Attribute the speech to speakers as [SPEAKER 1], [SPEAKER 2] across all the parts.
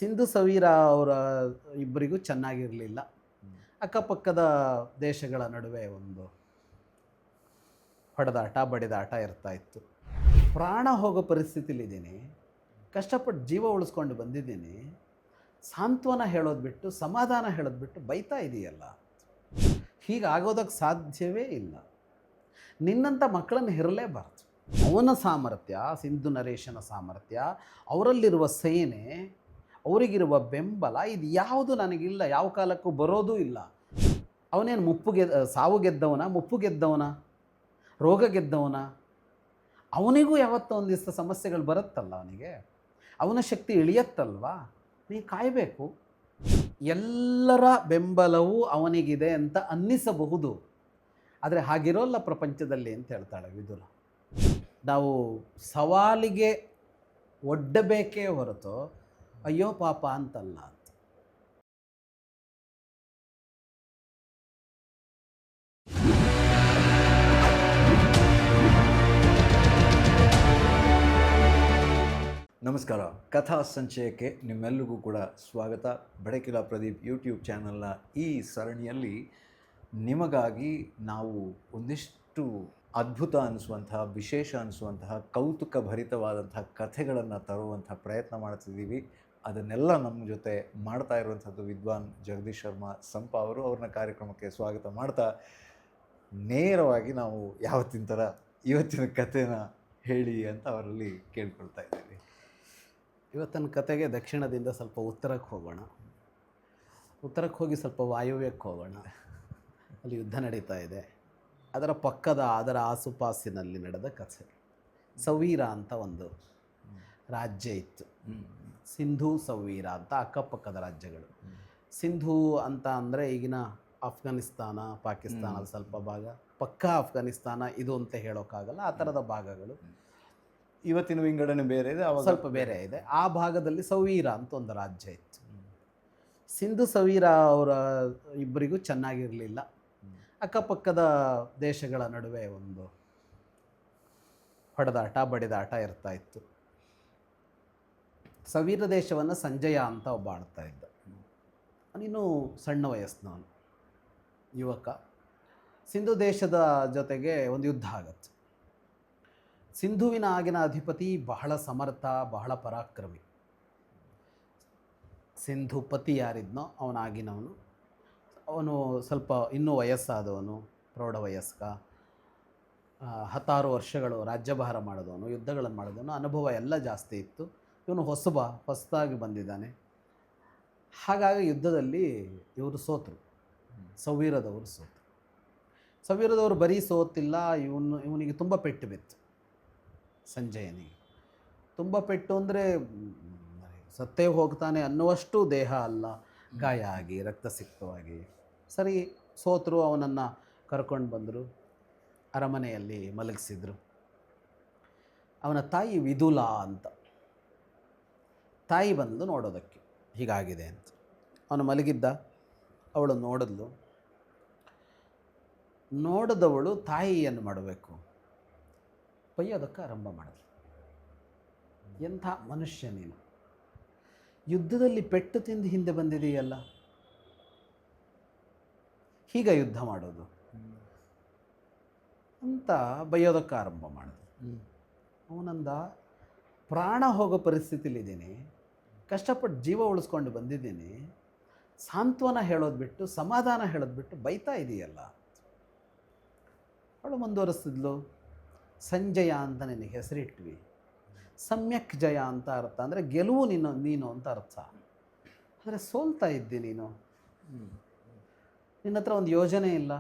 [SPEAKER 1] ಸಿಂಧು ಸವೀರ ಅವರ ಇಬ್ಬರಿಗೂ ಚೆನ್ನಾಗಿರಲಿಲ್ಲ. ಅಕ್ಕಪಕ್ಕದ ದೇಶಗಳ ನಡುವೆ ಒಂದು ಹೊಡೆದಾಟ ಬಡಿದಾಟ ಇರ್ತಾ ಇತ್ತು. ಪ್ರಾಣ ಹೋಗೋ ಪರಿಸ್ಥಿತಿಲಿದ್ದೀನಿ, ಕಷ್ಟಪಟ್ಟು ಜೀವ ಉಳಿಸ್ಕೊಂಡು ಬಂದಿದ್ದೀನಿ, ಸಾಂತ್ವನ ಹೇಳೋದು ಬಿಟ್ಟು ಸಮಾಧಾನ ಹೇಳೋದು ಬಿಟ್ಟು ಬೈತಾ ಇದೆಯಲ್ಲ, ಹೀಗಾಗೋದಕ್ಕೆ ಸಾಧ್ಯವೇ ಇಲ್ಲ. ನಿನ್ನಂಥ ಮಕ್ಕಳನ್ನು ಇರಲೇಬಾರ್ದು. ಅವನ ಸಾಮರ್ಥ್ಯ, ಸಿಂಧು ನರೇಶನ ಸಾಮರ್ಥ್ಯ, ಅವರಲ್ಲಿರುವ ಸೇನೆ, ಅವರಿಗಿರುವ ಬೆಂಬಲ, ಇದು ಯಾವುದು ನನಗಿಲ್ಲ, ಯಾವ ಕಾಲಕ್ಕೂ ಬರೋದೂ ಇಲ್ಲ. ಅವನೇನು ಸಾವು ಗೆದ್ದವನ, ಮುಪ್ಪು ಗೆದ್ದವನ, ರೋಗ ಗೆದ್ದವನ? ಅವನಿಗೂ ಯಾವತ್ತೋ ಒಂದು ದಿವಸ ಸಮಸ್ಯೆಗಳು ಬರುತ್ತಲ್ಲ, ಅವನಿಗೆ ಅವನ ಶಕ್ತಿ ಇಳಿಯತ್ತಲ್ವಾ? ನೀ ಕಾಯಬೇಕು. ಎಲ್ಲರ ಬೆಂಬಲವೂ ಅವನಿಗಿದೆ ಅಂತ ಅನ್ನಿಸಬಹುದು, ಆದರೆ ಹಾಗಿರೋಲ್ಲ ಪ್ರಪಂಚದಲ್ಲಿ ಅಂತ ಹೇಳ್ತಾಳೆ ವಿದುರ. ನಾವು ಸವಾಲಿಗೆ ಒಡ್ಡಬೇಕೇ ಹೊರತು ಅಯ್ಯೋ ಪಾಪ ಅಂತಲ್ಲ ಅಂತ.
[SPEAKER 2] ನಮಸ್ಕಾರ. ಕಥಾ ಸಂಚಯಕ್ಕೆ ನಿಮ್ಮೆಲ್ಲರಿಗೂ ಕೂಡ ಸ್ವಾಗತ. ಬೆಳಕಿಲ ಪ್ರದೀಪ್ ಯೂಟ್ಯೂಬ್ ಚಾನಲ್ನ ಈ ಸರಣಿಯಲ್ಲಿ ನಿಮಗಾಗಿ ನಾವು ಒಂದಿಷ್ಟು ಅದ್ಭುತ ಅನಿಸುವಂತಹ, ವಿಶೇಷ ಅನಿಸುವಂತಹ, ಕೌತುಕ ಭರಿತವಾದಂತಹ ಕಥೆಗಳನ್ನು ತರುವಂಥ ಪ್ರಯತ್ನ ಮಾಡ್ತಿದ್ದೀವಿ. ಅದನ್ನೆಲ್ಲ ನಮ್ಮ ಜೊತೆ ಮಾಡ್ತಾ ಇರುವಂಥದ್ದು ವಿದ್ವಾನ್ ಜಗದೀಶ್ ಶರ್ಮಾ ಸಂಪ ಅವರು. ಅವ್ರನ್ನ ಕಾರ್ಯಕ್ರಮಕ್ಕೆ ಸ್ವಾಗತ ಮಾಡ್ತಾ ನೇರವಾಗಿ ನಾವು ಯಾವತ್ತಿನ ಥರ ಇವತ್ತಿನ ಕಥೆನ ಹೇಳಿ ಅಂತ ಅವರಲ್ಲಿ ಕೇಳ್ಕೊಳ್ತಾ ಇದ್ದೀವಿ.
[SPEAKER 1] ಇವತ್ತಿನ ಕತೆಗೆ ದಕ್ಷಿಣದಿಂದ ಸ್ವಲ್ಪ ಉತ್ತರಕ್ಕೆ ಹೋಗೋಣ. ಉತ್ತರಕ್ಕೆ ಹೋಗಿ ಸ್ವಲ್ಪ ವಾಯುವ್ಯಕ್ಕೆ ಹೋಗೋಣ. ಅಲ್ಲಿ ಯುದ್ಧ ನಡೀತಾ ಇದೆ. ಅದರ ಆಸುಪಾಸಿನಲ್ಲಿ ನಡೆದ ಕಥೆ. ಸವೀರ ಅಂತ ಒಂದು ರಾಜ್ಯ ಇತ್ತು. ಸಿಂಧೂ ಸವೀರ ಅಂತ ಅಕ್ಕಪಕ್ಕದ ರಾಜ್ಯಗಳು. ಸಿಂಧೂ ಅಂತ ಅಂದರೆ ಈಗಿನ ಅಫ್ಘಾನಿಸ್ತಾನ, ಪಾಕಿಸ್ತಾನದ ಸ್ವಲ್ಪ ಭಾಗ, ಪಕ್ಕಾ ಅಫ್ಘಾನಿಸ್ತಾನ ಇದು ಅಂತ ಹೇಳೋಕ್ಕಾಗಲ್ಲ, ಆ ಥರದ ಭಾಗಗಳು.
[SPEAKER 2] ಇವತ್ತಿನ ವಿಂಗಡಣೆ ಬೇರೆ ಇದೆ, ಅವಾಗ
[SPEAKER 1] ಸ್ವಲ್ಪ ಬೇರೆ ಇದೆ. ಆ ಭಾಗದಲ್ಲಿ ಸವೀರ ಅಂತ ಒಂದು ರಾಜ್ಯ ಇತ್ತು. ಸಿಂಧು ಸವೀರ ಅವರ ಇಬ್ಬರಿಗೂ ಚೆನ್ನಾಗಿರಲಿಲ್ಲ. ಅಕ್ಕಪಕ್ಕದ ದೇಶಗಳ ನಡುವೆ ಒಂದು ಹೊಡೆದಾಟ ಬಡಿದಾಟ ಇರ್ತಾ ಇತ್ತು. ಸವೀರ ದೇಶವನ್ನು ಸಂಜಯ ಅಂತ ಒಬ್ಬ ಆಳ್ತಾ ಇದ್ದ. ಅವನಿನ್ನೂ ಸಣ್ಣ ವಯಸ್ಸಿನವನು, ಯುವಕ. ಸಿಂಧು ದೇಶದ ಜೊತೆಗೆ ಒಂದು ಯುದ್ಧ ಆಗತ್ತೆ. ಸಿಂಧುವಿನ ಆಗಿನ ಅಧಿಪತಿ ಬಹಳ ಸಮರ್ಥ, ಬಹಳ ಪರಾಕ್ರಮಿ. ಸಿಂಧುಪತಿ ಯಾರಿದ್ನೋ ಅವನಾಗಿನವನು. ಅವನು ಸ್ವಲ್ಪ ಇನ್ನೂ ವಯಸ್ಸಾದವನು, ಪ್ರೌಢ ವಯಸ್ಕ, 16 ವರ್ಷಗಳು ರಾಜ್ಯಭಾರ ಮಾಡಿದವನು, ಯುದ್ಧಗಳನ್ನು ಮಾಡಿದವನು, ಅನುಭವ ಎಲ್ಲ ಜಾಸ್ತಿ ಇತ್ತು. ಇವನು ಹೊಸದಾಗಿ ಬಂದಿದ್ದಾನೆ. ಹಾಗಾಗಿ ಯುದ್ಧದಲ್ಲಿ ಇವರು ಸೋತರು, ಸವೀರದವರು ಸೋತರು. ಸವೀರದವರು ಬರೀ ಸೋತಿಲ್ಲ, ಇವನಿಗೆ ತುಂಬ ಪೆಟ್ಟು ಬಿತ್ತು. ಸಂಜಯನಿಗೆ ತುಂಬ ಪೆಟ್ಟು ಅಂದರೆ ಸತ್ತೇ ಹೋಗ್ತಾನೆ ಅನ್ನುವಷ್ಟು ದೇಹ ಅಲ್ಲ, ಗಾಯ ಆಗಿ ರಕ್ತಸಿಕ್ತವಾಗಿ. ಸರಿ, ಸೋತರು. ಅವನನ್ನು ಕರ್ಕೊಂಡು ಬಂದರು, ಅರಮನೆಯಲ್ಲಿ ಮಲಗಿಸಿದ್ರು. ಅವನ ತಾಯಿ ವಿದುಲಾ ಅಂತ, ತಾಯಿ ಬಂದು ನೋಡೋದಕ್ಕೆ ಹೀಗಾಗಿದೆ ಅಂತ. ಅವನು ಮಲಗಿದ್ದ, ಅವಳು ನೋಡಿದವಳು ತಾಯಿಯನ್ನು ಮಾಡಬೇಕು, ಬೈಯೋದಕ್ಕೆ ಆರಂಭ ಮಾಡಿದ್ಳು. ಎಂಥ ಮನುಷ್ಯ ನೀನು, ಯುದ್ಧದಲ್ಲಿ ಪೆಟ್ಟು ತಿಂದು ಹಿಂದೆ ಬಂದಿದೆಯಲ್ಲ, ಹೀಗ ಯುದ್ಧ ಮಾಡೋದು ಅಂತ ಬೈಯೋದಕ್ಕೆ ಆರಂಭ ಮಾಡಿದ್ರು. ಅವನಂದ, ಪ್ರಾಣ ಹೋಗೋ ಪರಿಸ್ಥಿತಿಲಿದ್ದೀನಿ, ಕಷ್ಟಪಟ್ಟು ಜೀವ ಉಳಿಸ್ಕೊಂಡು ಬಂದಿದ್ದೀನಿ, ಸಾಂತ್ವನ ಹೇಳೋದು ಬಿಟ್ಟು ಸಮಾಧಾನ ಹೇಳೋದು ಬಿಟ್ಟು ಬೈತಾ ಇದೆಯಲ್ಲ. ಅವಳು ಮುಂದುವರಿಸ್ತಿದ್ಲು, ಸಂಜಯ ಅಂತ ನಿನಗೆ ಹೆಸರಿಟ್ವಿ, ಸಮ್ಯಕ್ ಜಯ ಅಂತ ಅರ್ಥ, ಅಂದರೆ ಗೆಲುವು ನೀನು ಅಂತ ಅರ್ಥ. ಆದರೆ ಸೋಲ್ತಾ ಇದ್ದಿ ನೀನು. ನಿನ್ನ ಹತ್ರ ಒಂದು ಯೋಜನೆ ಇಲ್ಲ,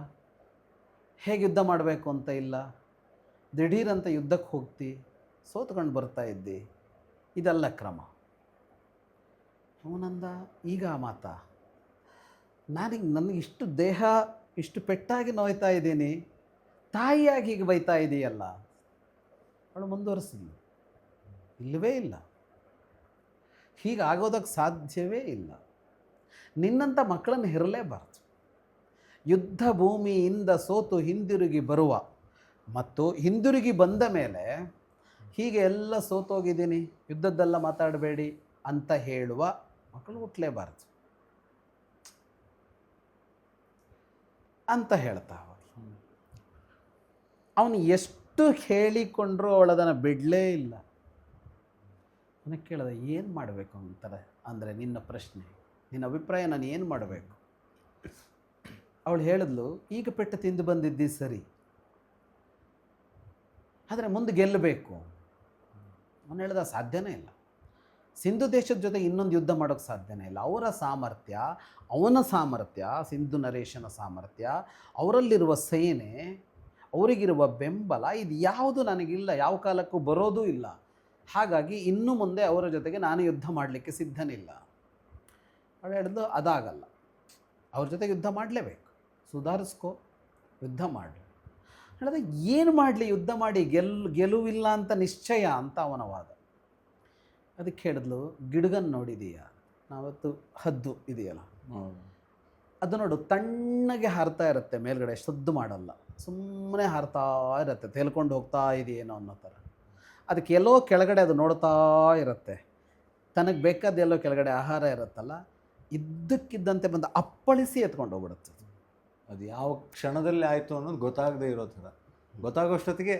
[SPEAKER 1] ಹೇಗೆ ಯುದ್ಧ ಮಾಡಬೇಕು ಅಂತ ಇಲ್ಲ, ದಿಢೀರಂತ ಯುದ್ಧಕ್ಕೆ ಹೋಗ್ತಿ, ಸೋತ್ಕೊಂಡು ಬರ್ತಾ ಇದ್ದಿ, ಇದೆಲ್ಲ ಕ್ರಮ. ಅವನಂದ, ಈಗ ಮಾತಾ ನನಗೆ ಇಷ್ಟು ದೇಹ ಇಷ್ಟು ಪೆಟ್ಟಾಗಿ ನೋಯ್ತಾ ಇದ್ದೀನಿ, ತಾಯಿಯಾಗಿ ಹೀಗೆ ಬೈತಾ ಇದೆಯಲ್ಲ. ಅವಳು ಮುಂದುವರಿಸಿದ್ಲು, ಇಲ್ಲವೇ ಇಲ್ಲ, ಹೀಗಾಗೋದಕ್ಕೆ ಸಾಧ್ಯವೇ ಇಲ್ಲ. ನಿನ್ನಂಥ ಮಕ್ಕಳನ್ನು ಇರಲೇಬಾರ್ದು. ಯುದ್ಧ ಭೂಮಿಯಿಂದ ಸೋತು ಹಿಂದಿರುಗಿ ಬರುವ ಮತ್ತು ಹಿಂದಿರುಗಿ ಬಂದ ಮೇಲೆ ಹೀಗೆ ಎಲ್ಲ ಸೋತೋಗಿದ್ದೀನಿ, ಯುದ್ಧದ್ದೆಲ್ಲ ಮಾತಾಡಬೇಡಿ ಅಂತ ಹೇಳುವ ಮಕ್ಕಳು ಹುಟ್ಟಲೇಬಾರ್ದು ಅಂತ ಹೇಳ್ತಾ ಹೋದ. ಅವನು ಎಷ್ಟು ಹೇಳಿಕೊಂಡ್ರೂ ಅವಳದನ್ನು ಬಿಡಲೇ ಇಲ್ಲ. ನನಗೆ ಕೇಳಿದೆ, ಏನು ಮಾಡಬೇಕು ಅಂತಾರೆ ಅಂದರೆ ನಿನ್ನ ಪ್ರಶ್ನೆ, ನಿನ್ನ ಅಭಿಪ್ರಾಯ, ನಾನು ಏನು ಮಾಡಬೇಕು? ಅವಳು ಹೇಳಿದ್ಲು, ಈಗ ಪೆಟ್ಟು ತಿಂದು ಬಂದಿದ್ದಿ ಸರಿ, ಆದರೆ ಮುಂದೆ ಗೆಲ್ಲಬೇಕು. ಅವನು ಹೇಳ್ದ, ಸಾಧ್ಯನೇ ಇಲ್ಲ. ಸಿಂಧು ದೇಶದ ಜೊತೆ ಇನ್ನೊಂದು ಯುದ್ಧ ಮಾಡೋಕ್ಕೆ ಸಾಧ್ಯನೇ ಇಲ್ಲ. ಅವರ ಸಾಮರ್ಥ್ಯ, ಅವನ ಸಾಮರ್ಥ್ಯ, ಸಿಂಧು ನರೇಶನ ಸಾಮರ್ಥ್ಯ, ಅವರಲ್ಲಿರುವ ಸೇನೆ, ಅವರಿಗಿರುವ ಬೆಂಬಲ, ಇದು ಯಾವುದು ನನಗಿಲ್ಲ, ಯಾವ ಕಾಲಕ್ಕೂ ಬರೋದೂ ಇಲ್ಲ. ಹಾಗಾಗಿ ಇನ್ನು ಮುಂದೆ ಅವರ ಜೊತೆಗೆ ನಾನು ಯುದ್ಧ ಮಾಡಲಿಕ್ಕೆ ಸಿದ್ಧನಿಲ್ಲ. ಅವಳು ಹೇಳಿದ್ಲು, ಅದಾಗಲ್ಲ, ಅವ್ರ ಜೊತೆಗೆ ಯುದ್ಧ ಮಾಡಲೇಬೇಕು, ಸುಧಾರಿಸ್ಕೋ, ಯುದ್ಧ ಮಾಡು. ಹೇಳಿದ್ರೆ, ಏನು ಮಾಡಲಿ, ಯುದ್ಧ ಮಾಡಿ ಗೆಲುವಿಲ್ಲ ಅಂತ ನಿಶ್ಚಯ ಅಂತ ಅವನ ವಾದ. ಅದಕ್ಕೆ ಹೇಳಿದ್ಲು, ಗಿಡಗನ್ನು ನೋಡಿದೀಯ, ನಾವತ್ತು ಹದ್ದು ಇದೆಯಲ್ಲ, ಅದು ನೋಡು, ತಣ್ಣಗೆ ಹಾರ್ತಾ ಇರುತ್ತೆ ಮೇಲ್ಗಡೆ, ಸದ್ದು ಮಾಡಲ್ಲ, ಸುಮ್ಮನೆ ಹಾರ್ತಾ ಇರುತ್ತೆ, ತೇಲ್ಕೊಂಡು ಹೋಗ್ತಾ ಇದೆಯೇನೋ ಅನ್ನೋ ಥರ. ಅದಕ್ಕೆ ಎಲ್ಲೋ ಕೆಳಗಡೆ ಅದು ನೋಡ್ತಾ ಇರುತ್ತೆ, ತನಗೆ ಬೇಕಾದ ಎಲ್ಲೋ ಕೆಳಗಡೆ ಆಹಾರ ಇರುತ್ತಲ್ಲ, ಇದ್ದಕ್ಕಿದ್ದಂತೆ ಬಂದು ಅಪ್ಪಳಿಸಿ ಎತ್ಕೊಂಡು ಹೋಗ್ಬಿಡುತ್ತೆ.
[SPEAKER 2] ಅದು ಯಾವ ಕ್ಷಣದಲ್ಲಿ ಆಯಿತು ಅನ್ನೋದು ಗೊತ್ತಾಗದೇ ಇರೋ ಥರ, ಗೊತ್ತಾಗೋಷ್ಟೊತ್ತಿಗೆ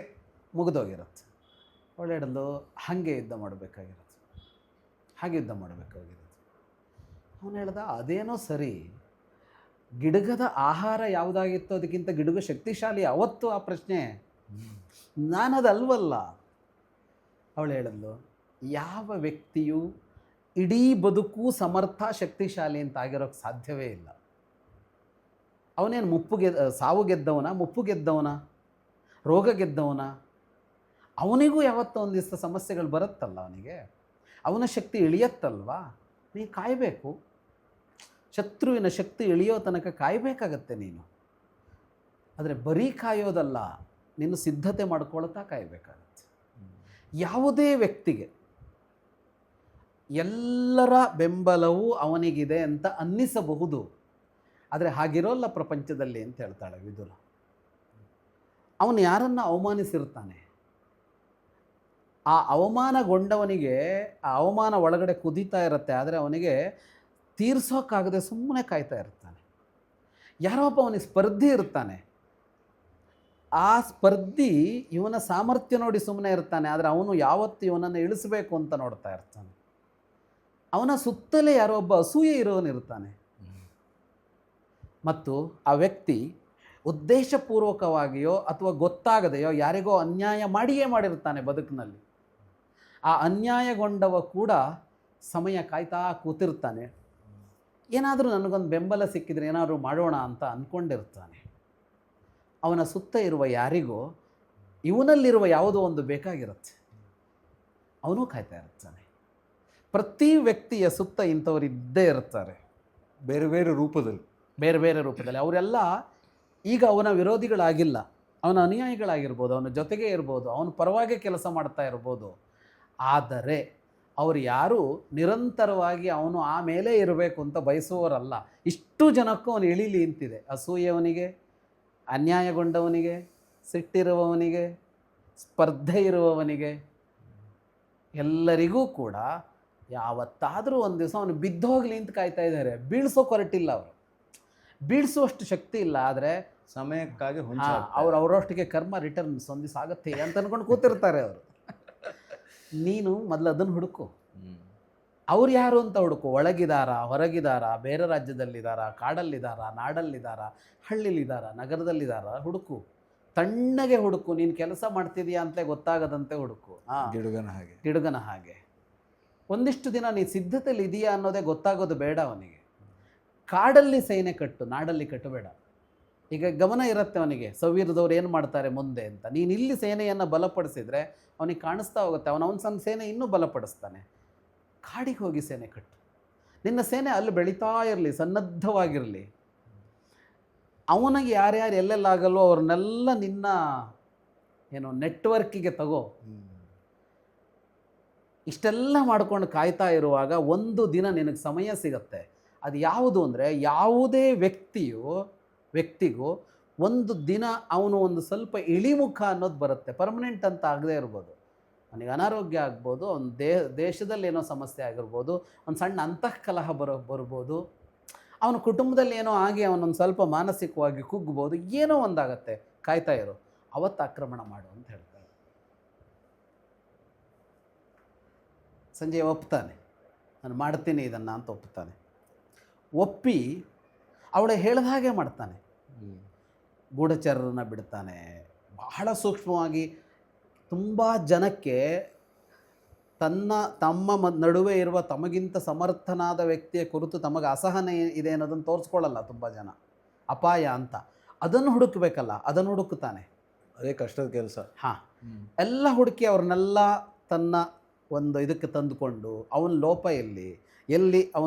[SPEAKER 1] ಮುಗಿದೋಗಿರುತ್ತೆ. ಅವಳು ಹೇಳಿದ್ಲು, ಹಾಗೆ ಯುದ್ಧ ಮಾಡಬೇಕಾಗಿರೋದು, ಹಾಗೆ ಯುದ್ಧ ಮಾಡಬೇಕಾಗಿರೋದು. ಅವನು ಹೇಳ್ದ, ಅದೇನೋ ಸರಿ, ಗಿಡಗದ ಆಹಾರ ಯಾವುದಾಗಿತ್ತು ಅದಕ್ಕಿಂತ ಗಿಡಗ ಶಕ್ತಿಶಾಲಿ ಅವತ್ತು, ಆ ಪ್ರಶ್ನೆ, ನಾನದಲ್ವಲ್ಲ. ಅವಳು ಹೇಳಿದ್ಲು, ಯಾವ ವ್ಯಕ್ತಿಯು ಇಡೀ ಬದುಕು ಸಮರ್ಥ ಶಕ್ತಿಶಾಲಿ ಅಂತ ಆಗಿರೋಕ್ಕೆ ಸಾಧ್ಯವೇ ಇಲ್ಲ. ಅವನೇನು ಸಾವು ಗೆದ್ದವನ, ಮುಪ್ಪು ಗೆದ್ದವನ, ರೋಗ ಗೆದ್ದವನ? ಅವನಿಗೂ ಯಾವತ್ತೋ ಒಂದು ದಿವಸ ಸಮಸ್ಯೆಗಳು ಬರುತ್ತಲ್ಲ, ಅವನಿಗೆ ಅವನ ಶಕ್ತಿ ಇಳಿಯತ್ತಲ್ವಾ? ನೀ ಕಾಯಬೇಕು, ಶತ್ರುವಿನ ಶಕ್ತಿ ಇಳಿಯೋ ತನಕ ಕಾಯಬೇಕಾಗತ್ತೆ ನೀನು. ಆದರೆ ಬರೀ ಕಾಯೋದಲ್ಲ, ನೀನು ಸಿದ್ಧತೆ ಮಾಡ್ಕೊಳ್ತಾ ಕಾಯಬೇಕಾಗತ್ತೆ. ಯಾವುದೇ ವ್ಯಕ್ತಿಗೆ ಎಲ್ಲರ ಬೆಂಬಲವೂ ಅವನಿಗಿದೆ ಅಂತ ಅನ್ನಿಸಬಹುದು, ಆದರೆ ಹಾಗಿರೋಲ್ಲ ಪ್ರಪಂಚದಲ್ಲಿ ಅಂತ ಹೇಳ್ತಾಳೆ ವಿದುರ. ಅವನು ಯಾರನ್ನು ಅವಮಾನಿಸಿರ್ತಾನೆ, ಆ ಅವಮಾನಗೊಂಡವನಿಗೆ ಆ ಅವಮಾನ ಒಳಗಡೆ ಕುದೀತಾ ಇರುತ್ತೆ, ಆದರೆ ಅವನಿಗೆ ತೀರ್ಸೋಕ್ಕಾಗದೆ ಸುಮ್ಮನೆ ಕಾಯ್ತಾ ಇರ್ತಾನೆ. ಯಾರೋ ಒಬ್ಬ ಅವನಿಗೆ ಸ್ಪರ್ಧಿ ಇರ್ತಾನೆ, ಆ ಸ್ಪರ್ಧಿ ಇವನ ಸಾಮರ್ಥ್ಯ ನೋಡಿ ಸುಮ್ಮನೆ ಇರ್ತಾನೆ, ಆದರೆ ಅವನು ಯಾವತ್ತು ಇವನನ್ನು ಇಳಿಸಬೇಕು ಅಂತ ನೋಡ್ತಾ ಇರ್ತಾನೆ. ಅವನ ಸುತ್ತಲೇ ಯಾರೋ ಒಬ್ಬ ಅಸೂಯೆ ಇರೋನಿರ್ತಾನೆ, ಮತ್ತು ಆ ವ್ಯಕ್ತಿ ಉದ್ದೇಶಪೂರ್ವಕವಾಗಿಯೋ ಅಥವಾ ಗೊತ್ತಾಗದೆಯೋ ಯಾರಿಗೋ ಅನ್ಯಾಯ ಮಾಡಿಯೇ ಮಾಡಿರ್ತಾನೆ ಬದುಕಿನಲ್ಲಿ. ಆ ಅನ್ಯಾಯಗೊಂಡವ ಕೂಡ ಸಮಯ ಕಾಯ್ತಾ ಕೂತಿರ್ತಾನೆ, ಏನಾದರೂ ನನಗೊಂದು ಬೆಂಬಲ ಸಿಕ್ಕಿದ್ರೆ ಏನಾದರೂ ಮಾಡೋಣ ಅಂತ ಅಂದ್ಕೊಂಡಿರ್ತಾನೆ. ಅವನ ಸುತ್ತ ಇರುವ ಯಾರಿಗೋ ಇವನಲ್ಲಿರುವ ಯಾವುದೋ ಒಂದು ಬೇಕಾಗಿರುತ್ತೆ, ಅವನು ಕಾಯ್ತಾ ಇರ್ತಾನೆ. ಪ್ರತಿ ವ್ಯಕ್ತಿಯ ಸುತ್ತ ಇಂಥವ್ರು ಇದ್ದೇ ಇರ್ತಾರೆ,
[SPEAKER 2] ಬೇರೆ ಬೇರೆ ರೂಪದಲ್ಲಿ,
[SPEAKER 1] ಬೇರೆ ಬೇರೆ ರೂಪದಲ್ಲಿ. ಅವರೆಲ್ಲ ಈಗ ಅವನ ವಿರೋಧಿಗಳಾಗಿಲ್ಲ, ಅವನ ಅನುಯಾಯಿಗಳಾಗಿರ್ಬೋದು, ಅವನ ಜೊತೆಗೆ ಇರ್ಬೋದು, ಅವನ ಪರವಾಗಿ ಕೆಲಸ ಮಾಡ್ತಾ ಇರ್ಬೋದು. ಆದರೆ ಅವರು ಯಾರೂ ನಿರಂತರವಾಗಿ ಅವನು ಆಮೇಲೆ ಇರಬೇಕು ಅಂತ ಬಯಸುವವರಲ್ಲ. ಇಷ್ಟು ಜನಕ್ಕೂ ಅವನು ಇಳಿಲಿ ಅಂತಿದೆ. ಅಸೂಯೆಯವನಿಗೆ, ಅನ್ಯಾಯಗೊಂಡವನಿಗೆ, ಸಿಟ್ಟಿರುವವನಿಗೆ, ಸ್ಪರ್ಧೆ ಇರುವವನಿಗೆ, ಎಲ್ಲರಿಗೂ ಕೂಡ ಯಾವತ್ತಾದರೂ ಒಂದು ದಿವಸ ಅವನು ಬಿದ್ದೋಗ್ಲಿ ಅಂತ ಕಾಯ್ತಾ ಇದ್ದಾರೆ. ಬೀಳ್ಸೋಕೆ ಹೊರಟಿಲ್ಲ ಅವರು, ಬೀಳಿಸುವಷ್ಟು ಶಕ್ತಿ ಇಲ್ಲ, ಆದರೆ
[SPEAKER 2] ಸಮಯಕ್ಕಾಗಿ
[SPEAKER 1] ಅವರೊಟ್ಟಿಗೆ ಕರ್ಮ ರಿಟರ್ನ್ಸ್ ಒಂದು ದಿವಸ ಆಗುತ್ತೆ ಅಂತ ಅಂದ್ಕೊಂಡು ಕೂತಿರ್ತಾರೆ ಅವರು. ನೀನು ಮೊದಲು ಅದನ್ನು ಹುಡುಕು, ಅವ್ರು ಯಾರು ಅಂತ ಹುಡುಕು. ಒಳಗಿದಾರಾ, ಹೊರಗಿದಾರಾ, ಬೇರೆ ರಾಜ್ಯದಲ್ಲಿದ್ದಾರಾ, ಕಾಡಲ್ಲಿದ್ದಾರಾ, ನಾಡಲ್ಲಿದ್ದಾರಾ, ಹಳ್ಳಿಲಿದ್ದಾರಾ, ನಗರದಲ್ಲಿದ್ದಾರಾ, ಹುಡುಕು, ತಣ್ಣಗೆ ಹುಡುಕು. ನೀನು ಕೆಲಸ ಮಾಡ್ತಿದೀಯಾ ಅಂತಲೇ ಗೊತ್ತಾಗದಂತೆ ಹುಡುಕು. ಗಿಡುಗನ ಹಾಗೆ ಒಂದಿಷ್ಟು ದಿನ ನೀನು ಸಿದ್ಧತೆಯಲ್ಲಿ ಇದೆಯಾ ಅನ್ನೋದೇ ಗೊತ್ತಾಗೋದು ಬೇಡ ಅವನಿಗೆ. ಕಾಡಲ್ಲಿ ಸೇನೆ ಕಟ್ಟು, ನಾಡಲ್ಲಿ ಕಟ್ಟಬೇಡ. ಈಗ ಗಮನ ಇರುತ್ತೆ ಅವನಿಗೆ, ಸವೀರದವ್ರು ಏನು ಮಾಡ್ತಾರೆ ಮುಂದೆ ಅಂತ. ನೀನು ಇಲ್ಲಿ ಸೇನೆಯನ್ನು ಬಲಪಡಿಸಿದರೆ ಅವನಿಗೆ ಕಾಣಿಸ್ತಾ ಹೋಗುತ್ತೆ, ಅವನ ಸಣ್ಣ ಸೇನೆ ಇನ್ನೂ ಬಲಪಡಿಸ್ತಾನೆ. ಕಾಡಿಗೆ ಹೋಗಿ ಸೇನೆ ಕಟ್ಟು, ನಿನ್ನ ಸೇನೆ ಅಲ್ಲಿ ಬೆಳೀತಾ ಇರಲಿ, ಸನ್ನದ್ಧವಾಗಿರಲಿ. ಅವನಿಗೆ ಯಾರ್ಯಾರು ಎಲ್ಲೆಲ್ಲಾಗಲ್ವೋ ಅವ್ರನ್ನೆಲ್ಲ ನಿನ್ನ ನೆಟ್ವರ್ಕಿಗೆ ತಗೋ. ಇಷ್ಟೆಲ್ಲ ಮಾಡ್ಕೊಂಡು ಕಾಯ್ತಾ ಇರುವಾಗ ಒಂದು ದಿನ ನಿನಗೆ ಸಮಯ ಸಿಗತ್ತೆ. ಅದು ಯಾವುದು ಅಂದರೆ, ಯಾವುದೇ ವ್ಯಕ್ತಿಗೂ ಒಂದು ದಿನ ಅವನು ಒಂದು ಸ್ವಲ್ಪ ಇಳಿಮುಖ ಅನ್ನೋದು ಬರುತ್ತೆ. ಪರ್ಮನೆಂಟ್ ಅಂತ ಆಗದೇ ಇರ್ಬೋದು, ಅವನಿಗೆ ಅನಾರೋಗ್ಯ ಆಗ್ಬೋದು, ಅವ್ನ ದೇಶದಲ್ಲಿ ಏನೋ ಸಮಸ್ಯೆ ಆಗಿರ್ಬೋದು, ಒಂದು ಸಣ್ಣ ಅಂತಃಕಲಹ ಬರ್ಬೋದು, ಅವನ ಕುಟುಂಬದಲ್ಲಿ ಏನೋ ಆಗಿ ಅವನೊಂದು ಸ್ವಲ್ಪ ಮಾನಸಿಕವಾಗಿ ಕುಗ್ಬೋದು, ಏನೋ ಒಂದಾಗತ್ತೆ, ಕಾಯ್ತಾ ಇರು, ಅವತ್ತು ಆಕ್ರಮಣ ಮಾಡು ಅಂತ ಹೇಳ್ತಾಳೆ. ಸಂಜೆ ಒಪ್ತಾನೆ, ನಾನು ಮಾಡ್ತೀನಿ ಇದನ್ನು ಅಂತ ಒಪ್ತಾನೆ. ಒಪ್ಪಿ ಅವಳು ಹೇಳಿದ ಹಾಗೆ ಮಾಡ್ತಾನೆ. ಗೂಢಚಾರರನ್ನ ಬಿಡ್ತಾನೆ. ಬಹಳ ಸೂಕ್ಷ್ಮವಾಗಿ ತುಂಬ ಜನಕ್ಕೆ ತಮ್ಮ ನಡುವೆ ಇರುವ ತಮಗಿಂತ ಸಮರ್ಥನಾದ ವ್ಯಕ್ತಿಯ ಕುರಿತು ತಮಗೆ ಅಸಹನೆ ಇದೆ ಅನ್ನೋದನ್ನು ತೋರಿಸ್ಕೊಳ್ಳಲ್ಲ ತುಂಬ ಜನ, ಅಪಾಯ ಅಂತ. ಅದನ್ನು ಹುಡುಕಬೇಕಲ್ಲ, ಅದನ್ನು ಹುಡುಕ್ತಾನೆ.
[SPEAKER 2] ಅದೇ ಕಷ್ಟದ ಕೆಲಸ.
[SPEAKER 1] ಹಾಂ, ಎಲ್ಲ ಹುಡುಕಿ ಅವ್ರನ್ನೆಲ್ಲ ತನ್ನ ಒಂದು ಇದಕ್ಕೆ ತಂದುಕೊಂಡು ಅವನ ಲೋಪ ಎಲ್ಲಿ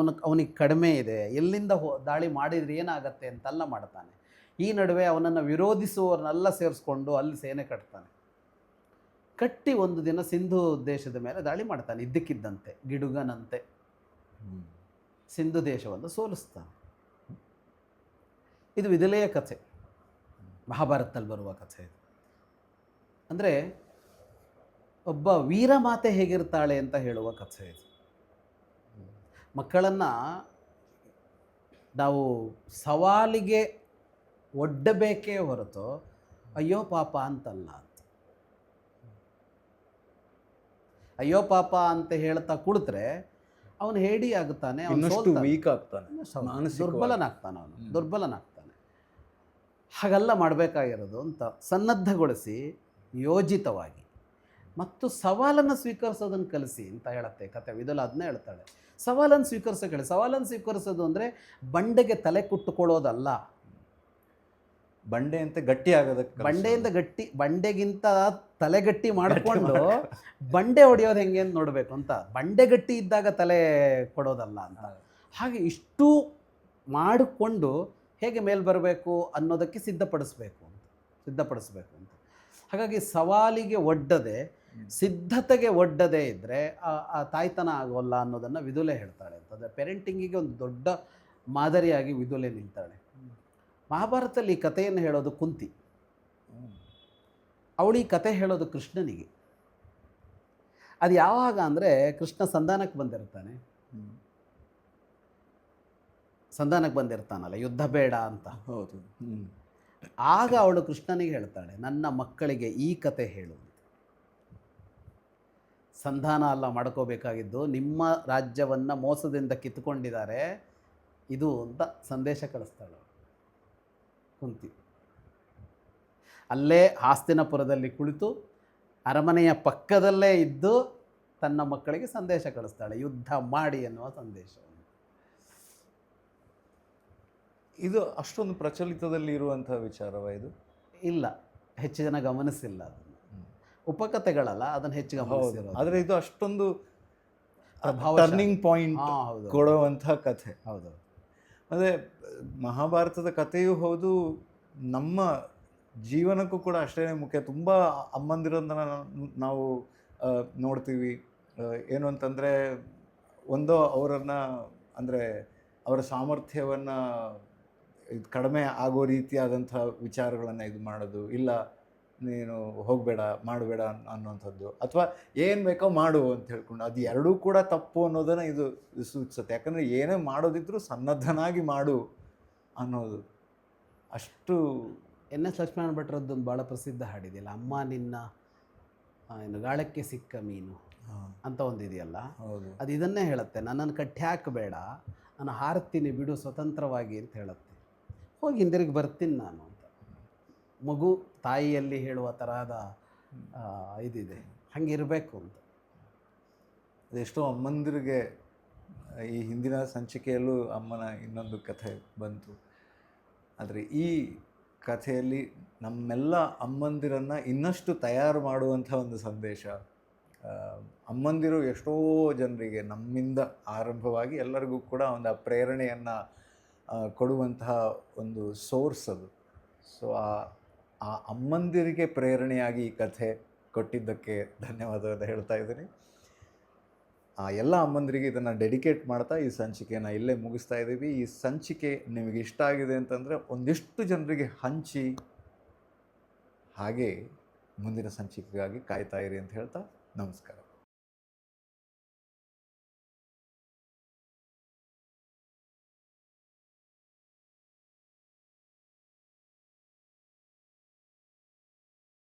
[SPEAKER 1] ಅವನಿಗೆ ಕಡಿಮೆ ಇದೆ, ಎಲ್ಲಿಂದ ದಾಳಿ ಮಾಡಿದರೆ ಏನಾಗತ್ತೆ ಅಂತೆಲ್ಲ ಮಾಡ್ತಾನೆ. ಈ ನಡುವೆ ಅವನನ್ನು ವಿರೋಧಿಸುವವರನ್ನೆಲ್ಲ ಸೇರಿಸ್ಕೊಂಡು ಅಲ್ಲಿ ಸೇನೆ ಕಟ್ಟಿ ಒಂದು ದಿನ ಸಿಂಧು ದೇಶದ ಮೇಲೆ ದಾಳಿ ಮಾಡ್ತಾನೆ. ಇದ್ದಕ್ಕಿದ್ದಂತೆ ಗಿಡುಗನಂತೆ ಸಿಂಧು ದೇಶವನ್ನು ಸೋಲಿಸ್ತಾನೆ. ಇದು ವಿದುಲೆಯ ಕಥೆ, ಮಹಾಭಾರತದಲ್ಲಿ ಬರುವ ಕಥೆ. ಅಂದರೆ ಒಬ್ಬ ವೀರಮಾತೆ ಹೇಗಿರ್ತಾಳೆ ಅಂತ ಹೇಳುವ ಕಥೆ ಇದು. ಮಕ್ಕಳನ್ನು ನಾವು ಸವಾಲಿಗೆ ಒಡ್ಡಬೇಕೇ ಹೊರತು ಅಯ್ಯೋ ಪಾಪ ಅಂತಲ್ಲ. ಅಯ್ಯೋ ಪಾಪ ಅಂತ ಹೇಳ್ತಾ ಕುಳಿತರೆ ಅವನು ಹೇಡಿ ಆಗುತ್ತಾನೆ,
[SPEAKER 2] ಅವನು ವೀಕ್ ಆಗ್ತಾನೆ,
[SPEAKER 1] ದುರ್ಬಲನಾಗ್ತಾನೆ. ಹಾಗೆಲ್ಲ ಮಾಡಬೇಕಾಗಿರೋದು ಅಂತ ಸನ್ನದ್ಧಗೊಳಿಸಿ ಯೋಜಿತವಾಗಿ ಮತ್ತು ಸವಾಲನ್ನು ಸ್ವೀಕರಿಸೋದನ್ನು ಕಲಿಸಿ ಅಂತ ಹೇಳುತ್ತೆ ಕತೆ. ವಿದುಲ ಅದನ್ನೇ ಹೇಳ್ತಾಳೆ, ಸವಾಲನ್ನು ಸ್ವೀಕರಿಸೋಕೆ. ಸವಾಲನ್ನು ಸ್ವೀಕರಿಸೋದು ಅಂದರೆ ಬಂಡೆಗೆ ತಲೆ ಕುಟ್ಟುಕೊಳ್ಳೋದಲ್ಲ.
[SPEAKER 2] ಬಂಡೆ ಅಂತ ಗಟ್ಟಿ ಆಗೋದಕ್ಕೆ,
[SPEAKER 1] ಬಂಡೆಗಿಂತ ತಲೆಗಟ್ಟಿ ಮಾಡಿಕೊಂಡು ಬಂಡೆ ಹೊಡೆಯೋದು ಹೆಂಗೆ ಅಂತ ನೋಡಬೇಕು ಅಂತ. ಬಂಡೆ ಗಟ್ಟಿ ಇದ್ದಾಗ ತಲೆ ಕೊಡೋದಲ್ಲ ಅಂತ. ಹಾಗೆ ಇಷ್ಟು ಮಾಡಿಕೊಂಡು ಹೇಗೆ ಮೇಲೆ ಬರಬೇಕು ಅನ್ನೋದಕ್ಕೆ ಸಿದ್ಧಪಡಿಸ್ಬೇಕು ಅಂತ. ಹಾಗಾಗಿ ಸವಾಲಿಗೆ ಒಡ್ಡದೆ, ಸಿದ್ಧತೆಗೆ ಒಡ್ಡದೇ ಇದ್ದರೆ ಆ ತಾಯ್ತನ ಆಗೋಲ್ಲ ಅನ್ನೋದನ್ನು ವಿದುಲೆ ಹೇಳ್ತಾಳೆ ಅಂತ. ಪೇರೆಂಟಿಂಗಿಗೆ ಒಂದು ದೊಡ್ಡ ಮಾದರಿಯಾಗಿ ವಿದುಲೆ ನಿಲ್ತಾಳೆ. ಮಹಾಭಾರತದಲ್ಲಿ ಈ ಕಥೆಯನ್ನು ಹೇಳೋದು ಕುಂತಿ, ಅವಳು ಈ ಕತೆ ಹೇಳೋದು ಕೃಷ್ಣನಿಗೆ. ಅದು ಯಾವಾಗ ಅಂದರೆ ಕೃಷ್ಣ ಸಂಧಾನಕ್ಕೆ ಬಂದಿರ್ತಾನಲ್ಲ, ಯುದ್ಧ ಬೇಡ ಅಂತ.
[SPEAKER 2] ಹೌದು.
[SPEAKER 1] ಆಗ ಅವಳು ಕೃಷ್ಣನಿಗೆ ಹೇಳ್ತಾಳೆ, ನನ್ನ ಮಕ್ಕಳಿಗೆ ಈ ಕತೆ ಹೇಳು. ಸಂಧಾನ ಅಲ್ಲ ಮಾಡ್ಕೋಬೇಕಾಗಿದ್ದು, ನಿಮ್ಮ ರಾಜ್ಯವನ್ನು ಮೋಸದಿಂದ ಕಿತ್ತುಕೊಂಡಿದ್ದಾರೆ ಇದು ಅಂತ ಸಂದೇಶ ಕಳಿಸ್ತಾಳೆ ಕುಂತಿ. ಅಲ್ಲೇ ಆಸ್ತಿನಪುರದಲ್ಲಿ ಕುಳಿತು ಅರಮನೆಯ ಪಕ್ಕದಲ್ಲೇ ಇದ್ದು ತನ್ನ ಮಕ್ಕಳಿಗೆ ಸಂದೇಶ ಕಳಿಸ್ತಾಳೆ, ಯುದ್ಧ ಮಾಡಿ ಎನ್ನುವ ಸಂದೇಶ.
[SPEAKER 2] ಇದು ಅಷ್ಟೊಂದು ಪ್ರಚಲಿತದಲ್ಲಿ ಇರುವಂತಹ ವಿಚಾರವ ಇದು?
[SPEAKER 1] ಇಲ್ಲ, ಹೆಚ್ಚು ಜನ ಗಮನಿಸಿಲ್ಲ ಅದನ್ನು. ಉಪಕಥೆಗಳಲ್ಲ, ಅದನ್ನು ಹೆಚ್ಚು ಗಮನಿಸಿರೋದು.
[SPEAKER 2] ಆದರೆ ಇದು ಅಷ್ಟೊಂದು ಟರ್ನಿಂಗ್ ಪಾಯಿಂಟ್ ಕೊಡುವಂತಹ ಕಥೆ.
[SPEAKER 1] ಹೌದು.
[SPEAKER 2] ಅದೇ ಮಹಾಭಾರತದ ಕಥೆಯೂ ಹೌದು, ನಮ್ಮ ಜೀವನಕ್ಕೂ ಕೂಡ ಅಷ್ಟೇ ಮುಖ್ಯ. ತುಂಬ ಅಮ್ಮಂದಿರೋದನ್ನ ನಾವು ನೋಡ್ತೀವಿ. ಏನು ಅಂತಂದರೆ, ಒಂದೋ ಅವರನ್ನು ಅಂದರೆ ಅವರ ಸಾಮರ್ಥ್ಯವನ್ನು ಇದು ಕಡಿಮೆ ಆಗೋ ರೀತಿಯಾದಂಥ ವಿಚಾರಗಳನ್ನು ಇದು ಮಾಡೋದು, ಇಲ್ಲ ನೀನು ಹೋಗಬೇಡ ಮಾಡಬೇಡ ಅನ್ನೋಂಥದ್ದು, ಅಥವಾ ಏನು ಬೇಕೋ ಮಾಡು ಅಂತ ಹೇಳ್ಕೊಂಡು, ಅದು ಎರಡೂ ಕೂಡ ತಪ್ಪು ಅನ್ನೋದನ್ನು ಇದು ಸೂಚಿಸುತ್ತೆ. ಯಾಕಂದರೆ ಏನೇ ಮಾಡೋದಿದ್ರೂ ಸನ್ನದ್ಧನಾಗಿ ಮಾಡು ಅನ್ನೋದು. ಅಷ್ಟು
[SPEAKER 1] ಎನ್.ಎಸ್. ಲಕ್ಷ್ಮಣ ಭಟ್ರದ್ದೊಂದು ಭಾಳ ಪ್ರಸಿದ್ಧ ಹಾಡಿದೆಯಲ್ಲ, ಅಮ್ಮ ನಿನ್ನ ಏನು ಗಾಳಕ್ಕೆ ಸಿಕ್ಕ ಮೀನು ಅಂತ ಒಂದಿದೆಯಲ್ಲ, ಅದು ಇದನ್ನೇ ಹೇಳುತ್ತೆ, ನನ್ನನ್ನು ಕಟ್ಟಿ ಹಾಕಬೇಡ, ನಾನು ಹಾರ್ತೀನಿ ಬಿಡು ಸ್ವತಂತ್ರವಾಗಿ ಅಂತ ಹೇಳುತ್ತೆ. ಹೋಗಿ ಹಿಂದಿರುಗಿ ಬರ್ತೀನಿ ನಾನು ಅಂತ. ಮಗು ತಾಯಿಯಲ್ಲಿ ಹೇಳುವ ತರಹದ ಇದಿದೆ, ಹಂಗಿರಬೇಕು ಅಂತ.
[SPEAKER 2] ಅದೆಷ್ಟೋ ಅಮ್ಮಂದಿರಿಗೆ ಈ ಹಿಂದಿನ ಸಂಚಿಕೆಯಲ್ಲೂ ಅಮ್ಮನ ಇನ್ನೊಂದು ಕಥೆ ಬಂತು. ಆದರೆ ಈ ಕಥೆಯಲ್ಲಿ ನಮ್ಮೆಲ್ಲ ಅಮ್ಮಂದಿರನ್ನು ಇನ್ನಷ್ಟು ತಯಾರು ಮಾಡುವಂಥ ಒಂದು ಸಂದೇಶ. ಅಮ್ಮಂದಿರು ಎಷ್ಟೋ ಜನರಿಗೆ ನಮ್ಮಿಂದ ಆರಂಭವಾಗಿ ಎಲ್ಲರಿಗೂ ಕೂಡ ಒಂದು ಪ್ರೇರಣೆಯನ್ನು ಕೊಡುವಂತಹ ಒಂದು ಸೋರ್ಸ್ ಅದು. ಸೊ ಆ ಅಮ್ಮಂದಿರಿಗೆ ಪ್ರೇರಣೆಯಾಗಿ ಈ ಕಥೆ ಕೊಟ್ಟಿದ್ದಕ್ಕೆ ಧನ್ಯವಾದ ಹೇಳ್ತಾ ಇದ್ದೀನಿ. ಆ ಎಲ್ಲ ಅಮ್ಮಂದಿರಿಗೆ ಇದನ್ನು ಡೆಡಿಕೇಟ್ ಮಾಡ್ತಾ ಈ ಸಂಚಿಕೆಯನ್ನು ಇಲ್ಲೇ ಮುಗಿಸ್ತಾ ಇದ್ದೀವಿ. ಈ ಸಂಚಿಕೆ ನಿಮಗೆ ಇಷ್ಟ ಆಗಿದೆ ಅಂತಂದರೆ ಒಂದಿಷ್ಟು ಜನರಿಗೆ ಹಂಚಿ, ಹಾಗೆ ಮುಂದಿನ ಸಂಚಿಕೆಗಾಗಿ ಕಾಯ್ತಾ ಇರಿ ಅಂತ ಹೇಳ್ತಾ ನಮಸ್ಕಾರ.